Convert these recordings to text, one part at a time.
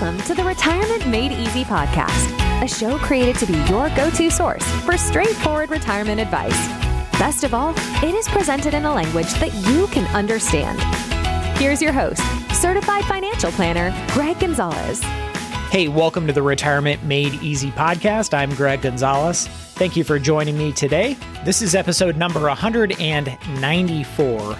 Welcome to the Retirement Made Easy podcast, a show created to be your go-to source for straightforward retirement advice. Best of all, it is presented in a language that you can understand. Here's your host, Certified Financial Planner, Greg Gonzalez. Hey, welcome to the Retirement Made Easy podcast. I'm Greg Gonzalez. Thank you for joining me today. This is episode number 194.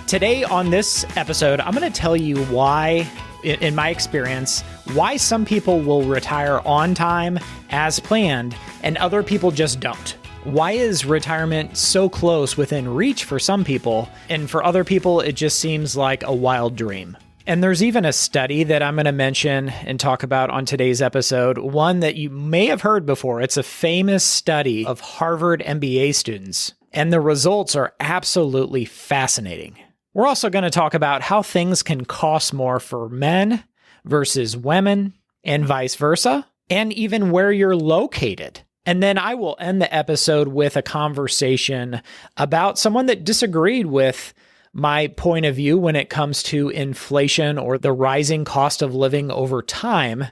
Today on this episode, I'm going to tell you why, in my experience, why some people will retire on time as planned and other people just don't. Why is retirement so close within reach for some people, and for other people, it just seems like a wild dream? And there's even a study that I'm going to mention and talk about on today's episode, one that you may have heard before. It's a famous study of Harvard MBA students, and the results are absolutely fascinating. We're also going to talk about how things can cost more for men versus women and vice versa, and even where you're located. And then I will end the episode with a conversation about someone that disagreed with my point of view when it comes to inflation or the rising cost of living over time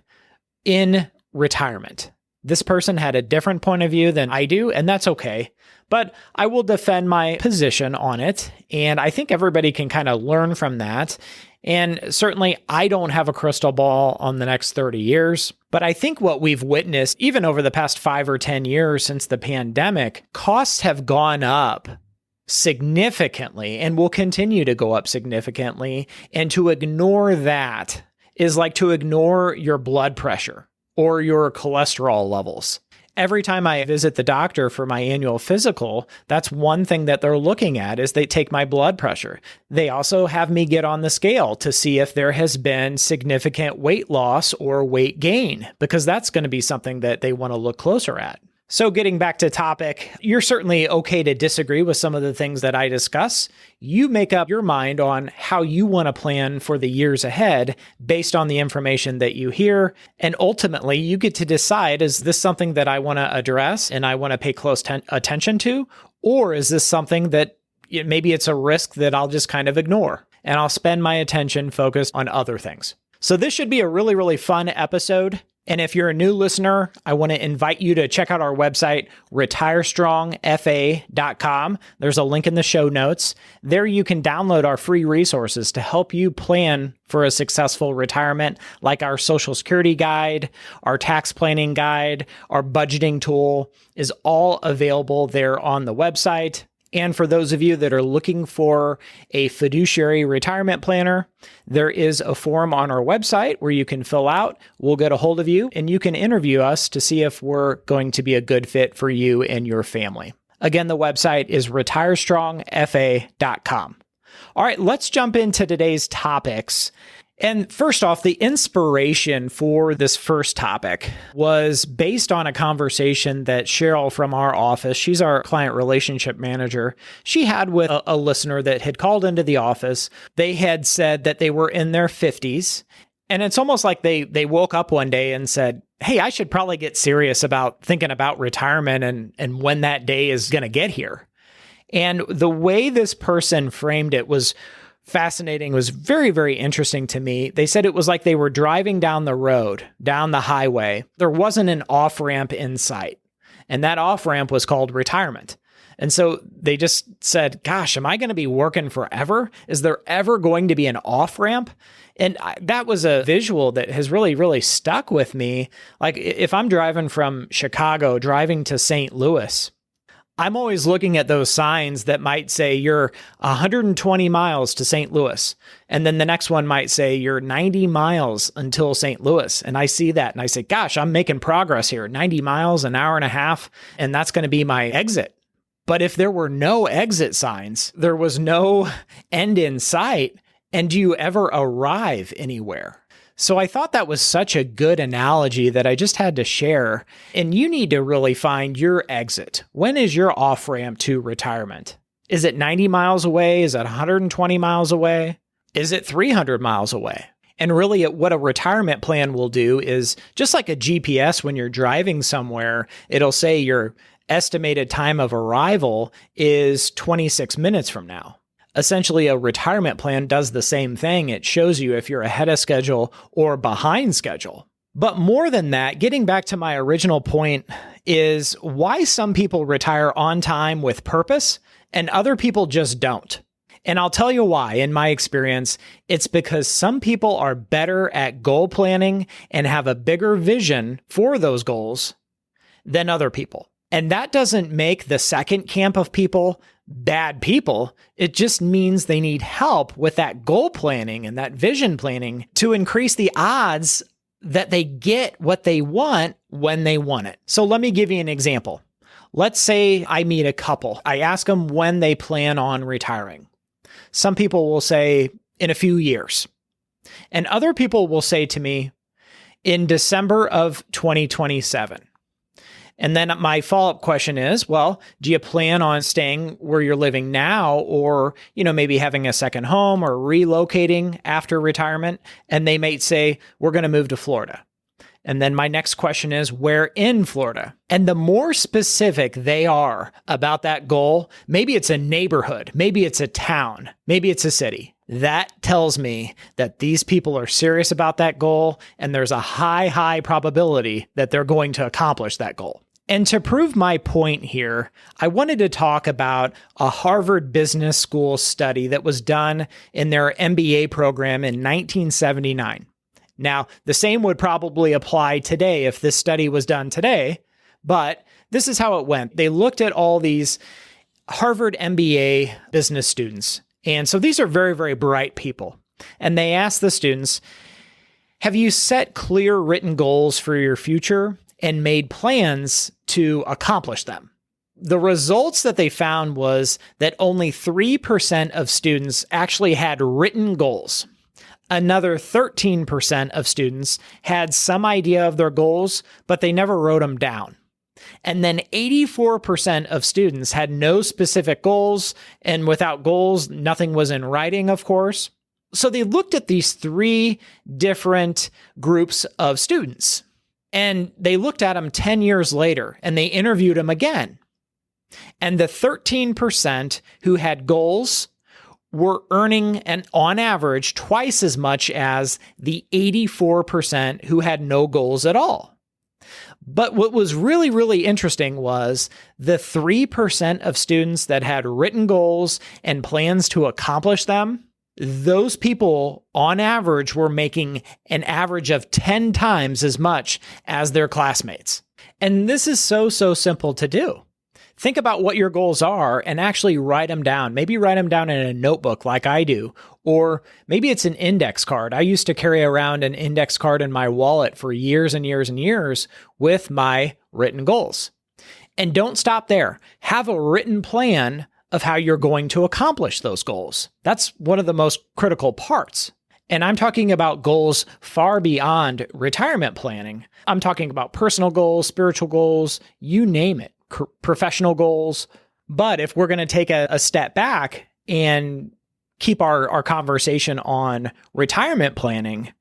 in retirement. This person had a different point of view than I do, and that's okay. But I will defend my position on it, and I think everybody can kind of learn from that. And certainly, I don't have a crystal ball on the next 30 years, but I think what we've witnessed, even over the past 5 or 10 years since the pandemic, costs have gone up significantly and will continue to go up significantly. And to ignore that is like to ignore your blood pressure or your cholesterol levels. Every time I visit the doctor for my annual physical, that's one thing that they're looking at is they take my blood pressure. They also have me get on the scale to see if there has been significant weight loss or weight gain, because that's going to be something that they want to look closer at. So getting back to topic, you're certainly okay to disagree with some of the things that I discuss. You make up your mind on how you want to plan for the years ahead based on the information that you hear. And ultimately, you get to decide, is this something that I want to address and I want to pay close attention to? Or is this something that maybe it's a risk that I'll just kind of ignore and I'll spend my attention focused on other things? So this should be a really, really fun episode. And if you're a new listener, I want to invite you to check out our website, retirestrongfa.com. There's a link in the show notes. There you can download our free resources to help you plan for a successful retirement, like our Social Security guide, our tax planning guide, our budgeting tool is all available there on the website. And for those of you that are looking for a fiduciary retirement planner, there is a form on our website where you can fill out. We'll get a hold of you and you can interview us to see if we're going to be a good fit for you and your family. Again, the website is retirestrongfa.com. All right, let's jump into today's topics. And first off, the inspiration for this first topic was based on a conversation that Cheryl from our office, she's our client relationship manager, she had with a listener that had called into the office. They had said that they were in their 50s. And it's almost like they woke up one day and said, hey, I should probably get serious about thinking about retirement and when that day is going to get here. And the way this person framed it was fascinating. It was very, very interesting to me. They said it was like they were driving down the road, down the highway. There wasn't an off-ramp in sight. And that off-ramp was called retirement. And so they just said, gosh, am I going to be working forever? Is there ever going to be an off-ramp? And that was a visual that has really, really stuck with me. Like if I'm driving from Chicago, driving to St. Louis, I'm always looking at those signs that might say you're 120 miles to St. Louis. And then the next one might say you're 90 miles until St. Louis. And I see that and I say, gosh, I'm making progress here. 90 miles, an hour and a half, and that's going to be my exit. But if there were no exit signs, there was no end in sight, and do you ever arrive anywhere? So I thought that was such a good analogy that I just had to share. And you need to really find your exit. When is your off-ramp to retirement? Is it 90 miles away? Is it 120 miles away? Is it 300 miles away? And really what a retirement plan will do is just like a GPS when you're driving somewhere, it'll say your estimated time of arrival is 26 minutes from now. Essentially, a retirement plan does the same thing. It shows you if you're ahead of schedule or behind schedule. But more than that, getting back to my original point is why some people retire on time with purpose and other people just don't. And I'll tell you why. In my experience, it's because some people are better at goal planning and have a bigger vision for those goals than other people. And that doesn't make the second camp of people bad people. It just means they need help with that goal planning and that vision planning to increase the odds that they get what they want when they want it. So let me give you an example. Let's say I meet a couple. I ask them when they plan on retiring. Some people will say in a few years. And other people will say to me in December of 2027. And then my follow-up question is, well, do you plan on staying where you're living now or, maybe having a second home or relocating after retirement? And they might say, we're going to move to Florida. And then my next question is, where in Florida? And the more specific they are about that goal, maybe it's a neighborhood, maybe it's a town, maybe it's a city. That tells me that these people are serious about that goal, and there's a high probability that they're going to accomplish that goal. And to prove my point here, I wanted to talk about a Harvard Business School study that was done in their MBA program in 1979. Now, the same would probably apply today if this study was done today, but this is how it went. They looked at all these Harvard MBA business students. And so these are very, very bright people. And they asked the students, have you set clear written goals for your future and made plans to accomplish them? The results that they found was that only 3% of students actually had written goals. Another 13% of students had some idea of their goals, but they never wrote them down. And then 84% of students had no specific goals, and without goals, nothing was in writing, of course. So they looked at these three different groups of students, and they looked at them 10 years later, and they interviewed them again. And the 13% who had goals were earning, on average, twice as much as the 84% who had no goals at all. But what was really, really interesting was the 3% of students that had written goals and plans to accomplish them, those people, on average, were making an average of 10 times as much as their classmates. And this is so simple to do. Think about what your goals are and actually write them down. Maybe write them down in a notebook like I do, or maybe it's an index card. I used to carry around an index card in my wallet for years and years and years with my written goals. And don't stop there. Have a written plan of how you're going to accomplish those goals. That's one of the most critical parts. And I'm talking about goals far beyond retirement planning. I'm talking about personal goals, spiritual goals, you name it. Professional goals. But if we're going to take a step back and keep our conversation on retirement planning,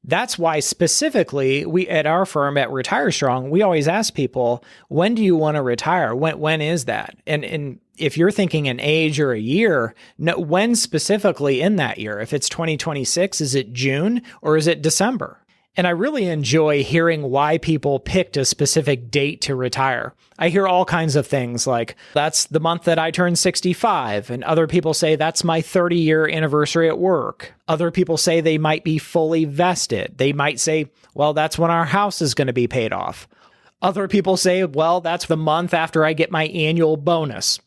that's why specifically we at our firm at Retire Strong, we always ask people, when do you want to retire? When is that? And if you're thinking an age or a year, when specifically in that year? If it's 2026, is it June or is it December? And I really enjoy hearing why people picked a specific date to retire. I hear all kinds of things like, that's the month that I turned 65. And other people say, that's my 30-year anniversary at work. Other people say they might be fully vested. They might say, well, that's when our house is going to be paid off. Other people say, well, that's the month after I get my annual bonus.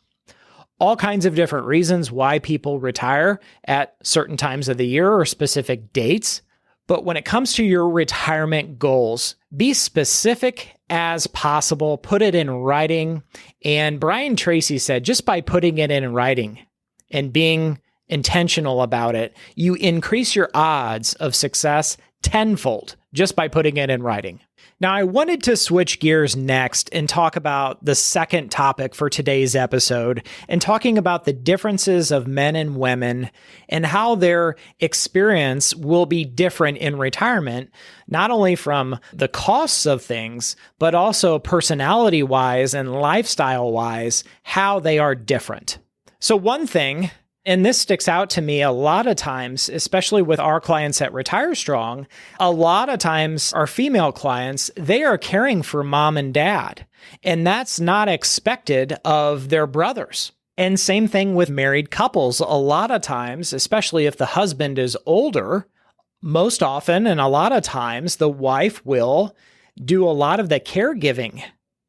All kinds of different reasons why people retire at certain times of the year or specific dates. But when it comes to your retirement goals, be specific as possible, put it in writing. And Brian Tracy said, just by putting it in writing and being intentional about it, you increase your odds of success tenfold just by putting it in writing. Now, I wanted to switch gears next and talk about the second topic for today's episode and talking about the differences of men and women and how their experience will be different in retirement, not only from the costs of things, but also personality-wise and lifestyle-wise, how they are different. So one thing And this sticks out to me a lot of times, especially with our clients at Retire Strong. A lot of times our female clients, they are caring for mom and dad, and that's not expected of their brothers. And same thing with married couples. A lot of times, especially if the husband is older, most often and a lot of times the wife will do a lot of the caregiving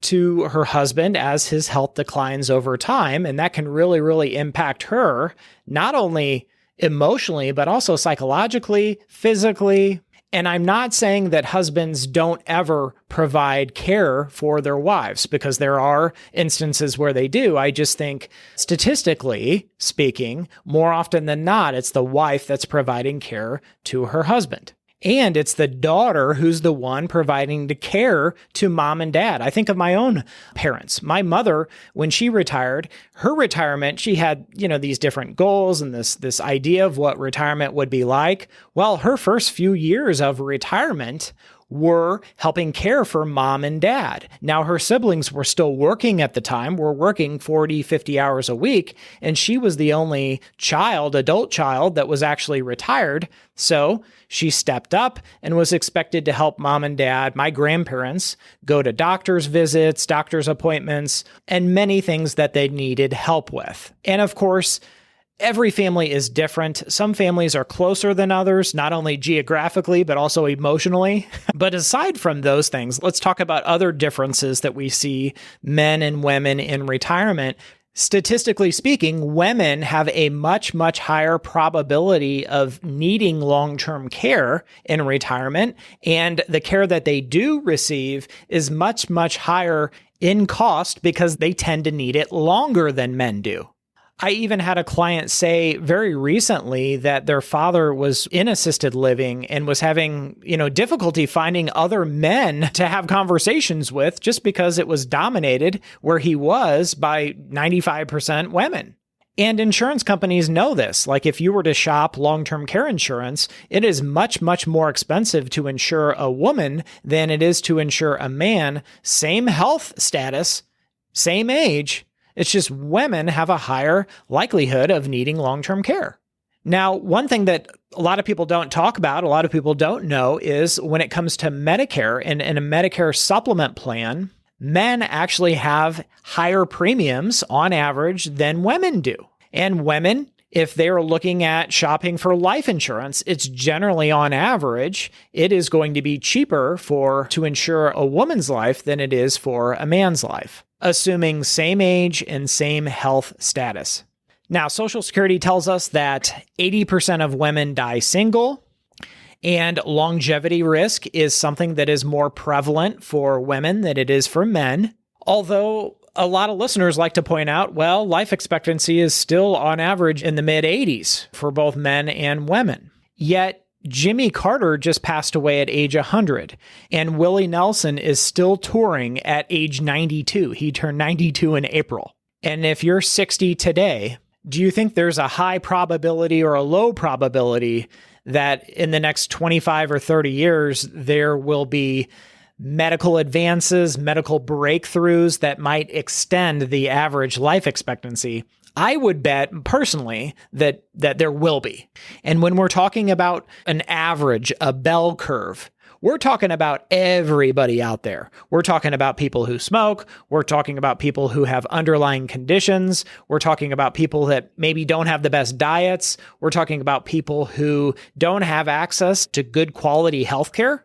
to her husband as his health declines over time. And that can really, really impact her, not only emotionally, but also psychologically, physically. And I'm not saying that husbands don't ever provide care for their wives, because there are instances where they do. I just think, statistically speaking, more often than not, it's the wife that's providing care to her husband. And it's the daughter who's the one providing the care to mom and dad. I think of my own parents. My mother, when she retired, her retirement, she had, these different goals and this idea of what retirement would be like. Well, her first few years of retirement were helping care for mom and dad. Now, her siblings were still working at the time, were working 40, 50 hours a week, and she was the only adult child that was actually retired. So she stepped up and was expected to help mom and dad, my grandparents, go to doctor's visits, doctor's appointments, and many things that they needed help with. And of course, every family is different. Some families are closer than others, not only geographically, but also emotionally. But aside from those things, let's talk about other differences that we see men and women in retirement. Statistically speaking, women have a much, much higher probability of needing long-term care in retirement, and the care that they do receive is much, much higher in cost because they tend to need it longer than men do. I even had a client say very recently that their father was in assisted living and was having, difficulty finding other men to have conversations with just because it was dominated where he was by 95% women. And insurance companies know this. Like, if you were to shop long-term care insurance, it is much, much more expensive to insure a woman than it is to insure a man. Same health status, same age. It's just women have a higher likelihood of needing long-term care. Now, one thing that a lot of people don't talk about, a lot of people don't know, is when it comes to Medicare and in a Medicare supplement plan, men actually have higher premiums on average than women do. And women, if they're looking at shopping for life insurance, it's generally on average, it is going to be cheaper to insure a woman's life than it is for a man's life, assuming same age and same health status. Now, Social Security tells us that 80% of women die single, and longevity risk is something that is more prevalent for women than it is for men. Although a lot of listeners like to point out, well, life expectancy is still on average in the mid-80s for both men and women. Yet, Jimmy Carter just passed away at age 100, and Willie Nelson is still touring at age 92. He turned 92 in April. And if you're 60 today, do you think there's a high probability or a low probability that in the next 25 or 30 years, there will be medical advances, medical breakthroughs that might extend the average life expectancy? I would bet personally that there will be. And when we're talking about an average, a bell curve, we're talking about everybody out there. We're talking about people who smoke. We're talking about people who have underlying conditions. We're talking about people that maybe don't have the best diets. We're talking about people who don't have access to good quality healthcare.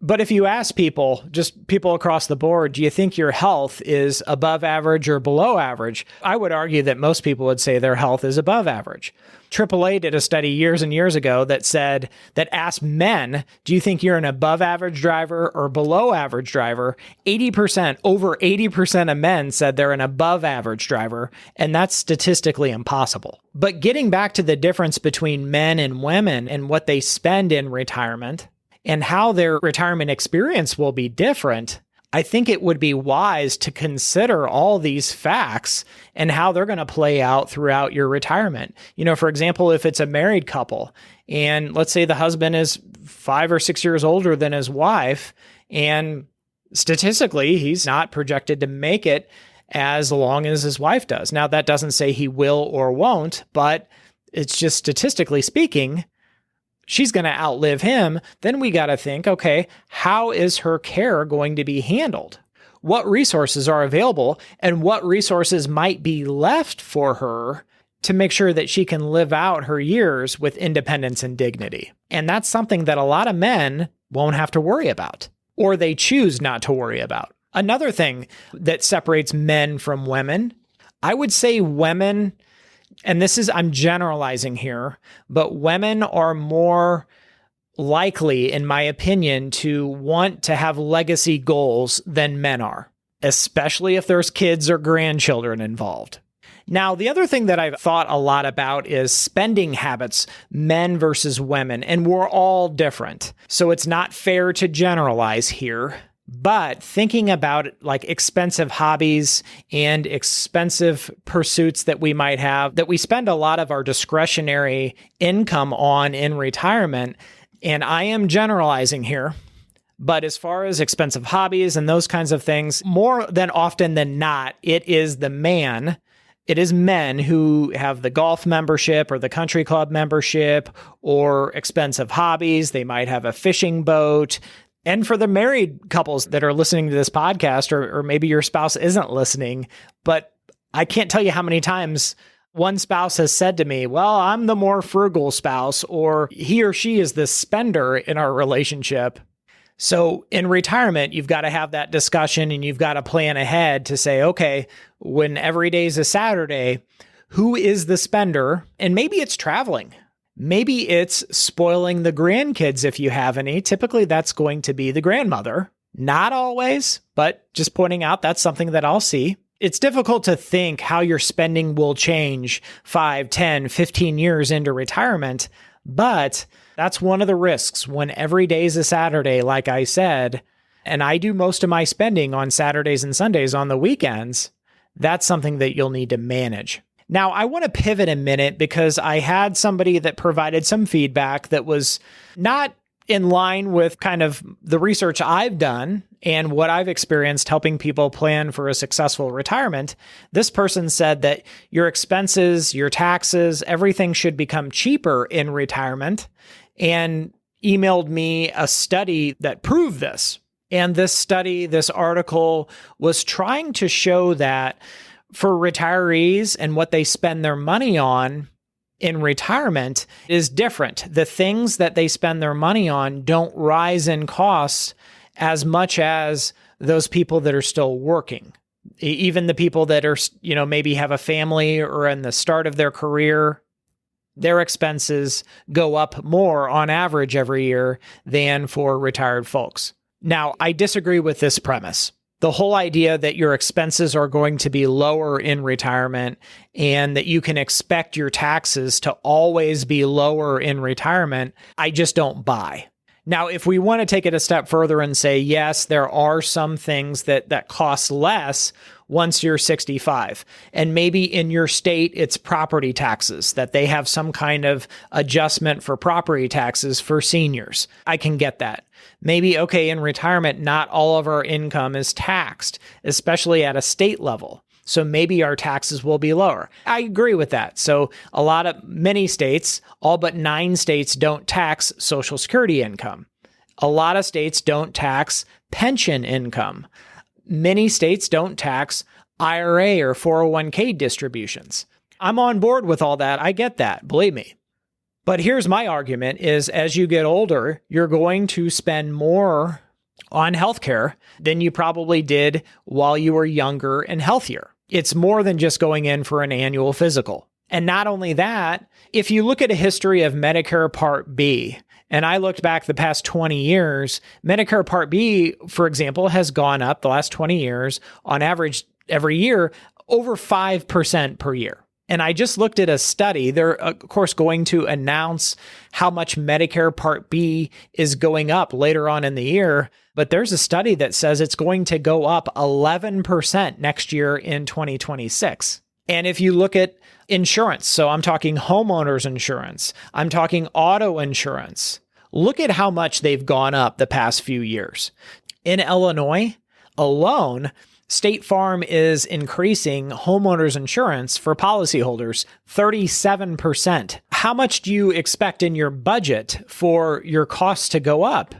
But if you ask people, just people across the board, do you think your health is above average or below average? I would argue that most people would say their health is above average. AAA did a study years and years ago that asked men, do you think you're an above average driver or below average driver? Over 80% of men said they're an above average driver, and that's statistically impossible. But getting back to the difference between men and women and what they spend in retirement, and how their retirement experience will be different, I think it would be wise to consider all these facts and how they're going to play out throughout your retirement. For example, if it's a married couple, and let's say the husband is 5 or 6 years older than his wife, and statistically, he's not projected to make it as long as his wife does. Now, that doesn't say he will or won't, but It's just statistically speaking, she's going to outlive him. Then we got to think, okay, how is her care going to be handled? What resources are available and what resources might be left for her to make sure that she can live out her years with independence and dignity? And that's something that a lot of men won't have to worry about, or they choose not to worry about. Another thing that separates men from women, I would say women, and I'm generalizing here, but women are more likely, in my opinion, to want to have legacy goals than men are, especially if there's kids or grandchildren involved. Now, the other thing that I've thought a lot about is spending habits, men versus women, and we're all different. So it's not fair to generalize here, but thinking about like expensive hobbies and expensive pursuits that we might have, that we spend a lot of our discretionary income on in retirement, and I am generalizing here, but as far as expensive hobbies and those kinds of things, more than often than not, it is men who have the golf membership or the country club membership or expensive hobbies. They might have a fishing boat. And for the married couples that are listening to this podcast, or maybe your spouse isn't listening, but I can't tell you how many times one spouse has said to me, well, I'm the more frugal spouse, or he or she is the spender in our relationship. So in retirement, you've got to have that discussion and you've got to plan ahead to say, okay, when every day is a Saturday, who is the spender? And maybe it's traveling. Maybe it's spoiling the grandkids if you have any. Typically, that's going to be the grandmother. Not always, but just pointing out that's something that I'll see. It's difficult to think how your spending will change 5, 10, 15 years into retirement, but that's one of the risks when every day is a Saturday, like I said, and I do most of my spending on Saturdays and Sundays on the weekends. That's something that you'll need to manage. Now, I want to pivot a minute because I had somebody that provided some feedback that was not in line with kind of the research I've done and what I've experienced helping people plan for a successful retirement. This person said that your expenses, your taxes, everything should become cheaper in retirement, and emailed me a study that proved this. And this study, this article, was trying to show that for retirees and what they spend their money on in retirement is different. The things that they spend their money on don't rise in costs as much as those people that are still working. Even the people that are, maybe have a family or in the start of their career, their expenses go up more on average every year than for retired folks. Now, I disagree with this premise. The whole idea that your expenses are going to be lower in retirement and that you can expect your taxes to always be lower in retirement, I just don't buy. Now, if we want to take it a step further and say, yes, there are some things that cost less once you're 65, and maybe in your state, it's property taxes, that they have some kind of adjustment for property taxes for seniors. I can get that. Maybe, okay, in retirement, not all of our income is taxed, especially at a state level. So maybe our taxes will be lower. I agree with that. So many states, all but 9 states, don't tax Social Security income. A lot of states don't tax pension income. Many states don't tax IRA or 401k distributions. I'm on board with all that. I get that, believe me. But here's my argument is as you get older, you're going to spend more on healthcare than you probably did while you were younger and healthier. It's more than just going in for an annual physical. And not only that, if you look at a history of Medicare Part B, and I looked back the past 20 years, Medicare Part B, for example, has gone up the last 20 years on average every year over 5% per year. And I just looked at a study. They're, of course, going to announce how much Medicare Part B is going up later on in the year. But there's a study that says it's going to go up 11% next year in 2026. And if you look at insurance, so I'm talking homeowners insurance, I'm talking auto insurance, look at how much they've gone up the past few years. In Illinois alone, State Farm is increasing homeowners insurance for policyholders 37%. How much do you expect in your budget for your costs to go up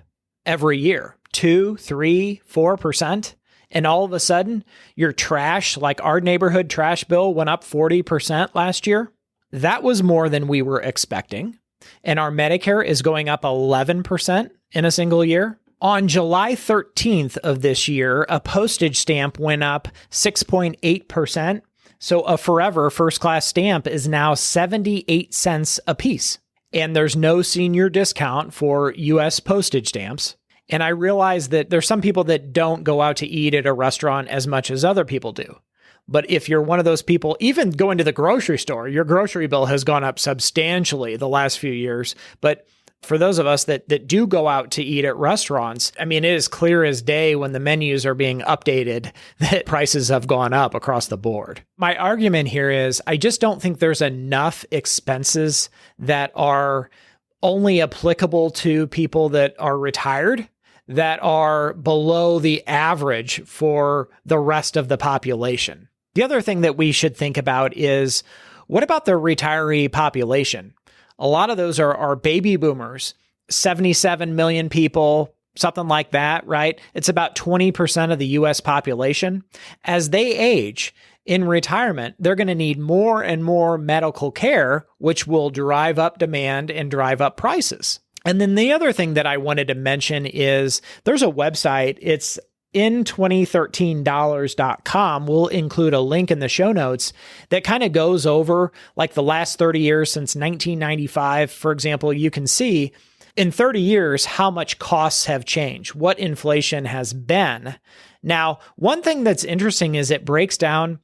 every year? 2, 3, 4%? And all of a sudden, your trash, like our neighborhood trash bill, went up 40% last year? That was more than we were expecting. And our Medicare is going up 11% in a single year. On July 13th of this year, a postage stamp went up 6.8%. So a Forever first-class stamp is now 78 cents a piece. And there's no senior discount for U.S. postage stamps. And I realize that there's some people that don't go out to eat at a restaurant as much as other people do. But if you're one of those people, even going to the grocery store, your grocery bill has gone up substantially the last few years. But for those of us that do go out to eat at restaurants, I mean, it is clear as day when the menus are being updated that prices have gone up across the board. My argument here is I just don't think there's enough expenses that are only applicable to people that are retired that are below the average for the rest of the population. The other thing that we should think about is, what about the retiree population? A lot of those are baby boomers, 77 million people, something like that, right? It's about 20% of the US population. As they age in retirement, they're going to need more and more medical care, which will drive up demand and drive up prices. And then the other thing that I wanted to mention is there's a website. It's in2013dollars.com. We'll include a link in the show notes that kind of goes over like the last 30 years since 1995. For example, you can see in 30 years how much costs have changed, what inflation has been. Now, one thing that's interesting is it breaks down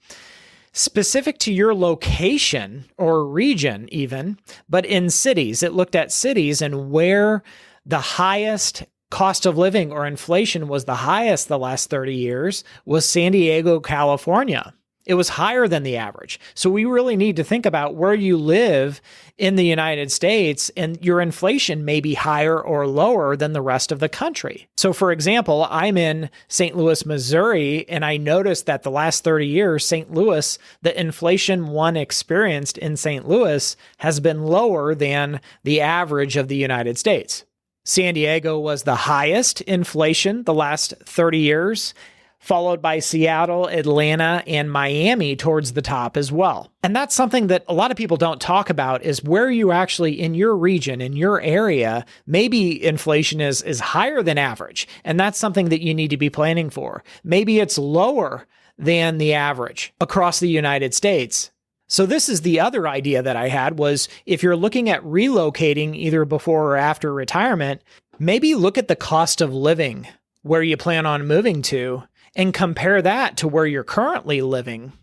specific to your location or region even, but in cities. It looked at cities and where the highest cost of living or inflation was the highest the last 30 years was San Diego, California. It was higher than the average. So we really need to think about where you live in the United States, and your inflation may be higher or lower than the rest of the country. So for example, I'm in St. Louis, Missouri, and I noticed that the last 30 years, St. Louis, the inflation one experienced in St. Louis has been lower than the average of the United States. San Diego was the highest inflation the last 30 years, followed by Seattle, Atlanta, and Miami towards the top as well. And that's something that a lot of people don't talk about, is where you actually, in your region, in your area, maybe inflation is higher than average. And that's something that you need to be planning for. Maybe it's lower than the average across the United States. So this is the other idea that I had, was if you're looking at relocating either before or after retirement, maybe look at the cost of living where you plan on moving to and compare that to where you're currently living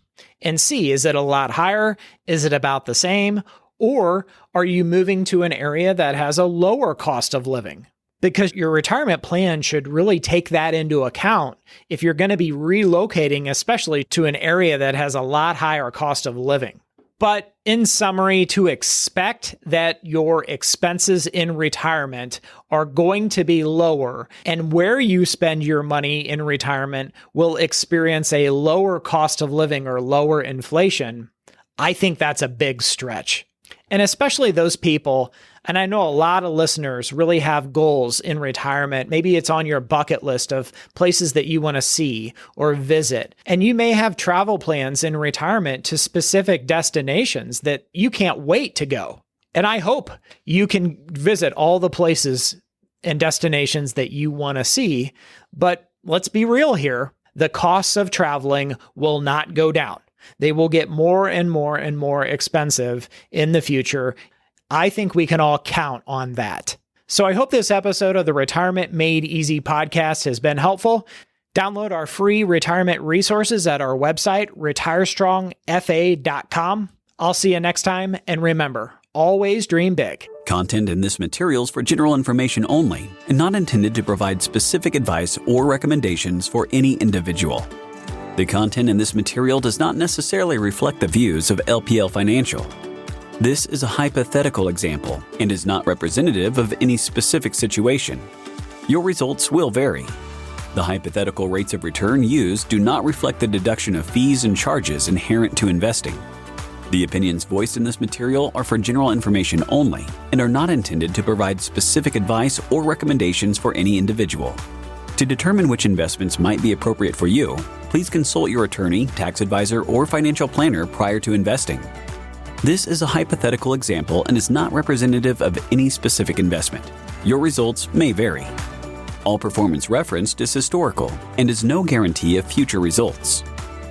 and see, is it a lot higher? Is it about the same? Or are you moving to an area that has a lower cost of living? Because your retirement plan should really take that into account if you're going to be relocating, especially to an area that has a lot higher cost of living. But in summary, to expect that your expenses in retirement are going to be lower, and where you spend your money in retirement will experience a lower cost of living or lower inflation, I think that's a big stretch. And especially those people, and I know a lot of listeners really have goals in retirement. Maybe it's on your bucket list of places that you want to see or visit. And you may have travel plans in retirement to specific destinations that you can't wait to go. And I hope you can visit all the places and destinations that you want to see. But let's be real here. The costs of traveling will not go down. They will get more and more and more expensive in the future. I think we can all count on that. So I hope this episode of the Retirement Made Easy podcast has been helpful. Download our free retirement resources at our website, retirestrongfa.com. I'll see you next time. And remember, always dream big. Content in this material is for general information only and not intended to provide specific advice or recommendations for any individual. The content in this material does not necessarily reflect the views of LPL Financial. This is a hypothetical example and is not representative of any specific situation. Your results will vary. The hypothetical rates of return used do not reflect the deduction of fees and charges inherent to investing. The opinions voiced in this material are for general information only and are not intended to provide specific advice or recommendations for any individual. To determine which investments might be appropriate for you, please consult your attorney, tax advisor, or financial planner prior to investing. This is a hypothetical example and is not representative of any specific investment. Your results may vary. All performance referenced is historical and is no guarantee of future results.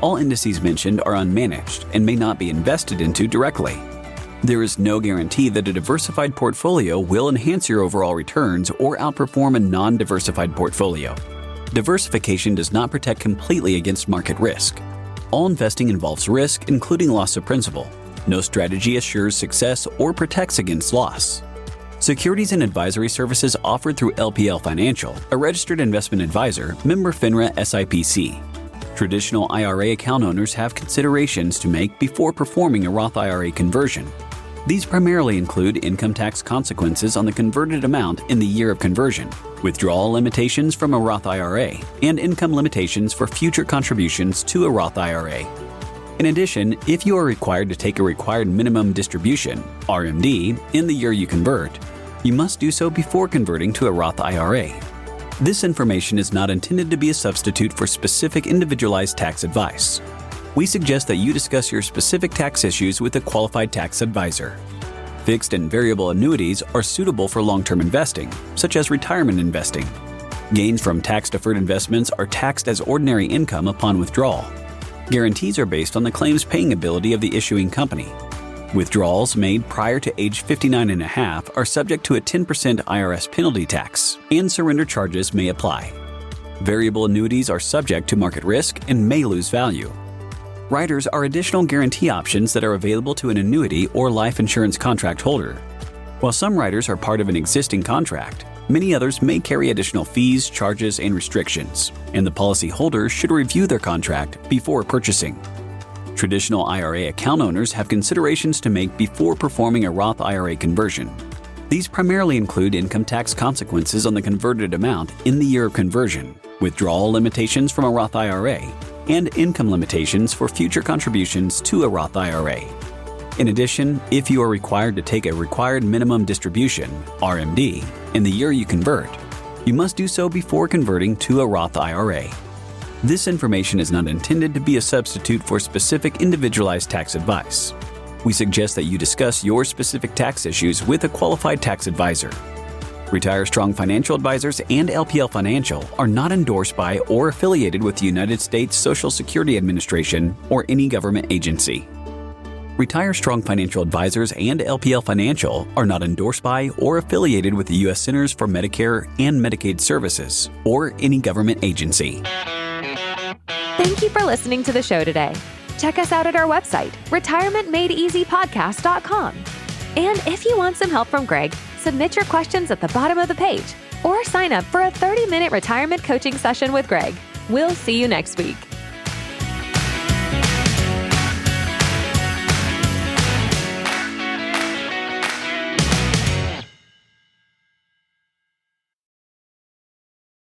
All indices mentioned are unmanaged and may not be invested into directly. There is no guarantee that a diversified portfolio will enhance your overall returns or outperform a non-diversified portfolio. Diversification does not protect completely against market risk. All investing involves risk, including loss of principal. No strategy assures success or protects against loss. Securities and advisory services offered through LPL Financial, a registered investment advisor, member FINRA SIPC. Traditional IRA account owners have considerations to make before performing a Roth IRA conversion. These primarily include income tax consequences on the converted amount in the year of conversion, withdrawal limitations from a Roth IRA, and income limitations for future contributions to a Roth IRA. In addition, if you are required to take a required minimum distribution, RMD, in the year you convert, you must do so before converting to a Roth IRA. This information is not intended to be a substitute for specific individualized tax advice. We suggest that you discuss your specific tax issues with a qualified tax advisor. Fixed and variable annuities are suitable for long-term investing, such as retirement investing. Gains from tax-deferred investments are taxed as ordinary income upon withdrawal. Guarantees are based on the claims paying ability of the issuing company. Withdrawals made prior to age 59 and a half are subject to a 10% IRS penalty tax, and surrender charges may apply. Variable annuities are subject to market risk and may lose value. Riders are additional guarantee options that are available to an annuity or life insurance contract holder. While some riders are part of an existing contract, many others may carry additional fees, charges, and restrictions, and the policyholder should review their contract before purchasing. Traditional IRA account owners have considerations to make before performing a Roth IRA conversion. These primarily include income tax consequences on the converted amount in the year of conversion, withdrawal limitations from a Roth IRA, and income limitations for future contributions to a Roth IRA. In addition, if you are required to take a required minimum distribution, RMD, in the year you convert, you must do so before converting to a Roth IRA. This information is not intended to be a substitute for specific individualized tax advice. We suggest that you discuss your specific tax issues with a qualified tax advisor. Retire Strong Financial Advisors and LPL Financial are not endorsed by or affiliated with the United States Social Security Administration or any government agency. Retire Strong Financial Advisors and LPL Financial are not endorsed by or affiliated with the U.S. Centers for Medicare and Medicaid Services or any government agency. Thank you for listening to the show today. Check us out at our website, retirementmadeeasypodcast.com. And if you want some help from Greg, submit your questions at the bottom of the page or sign up for a 30-minute retirement coaching session with Greg. We'll see you next week.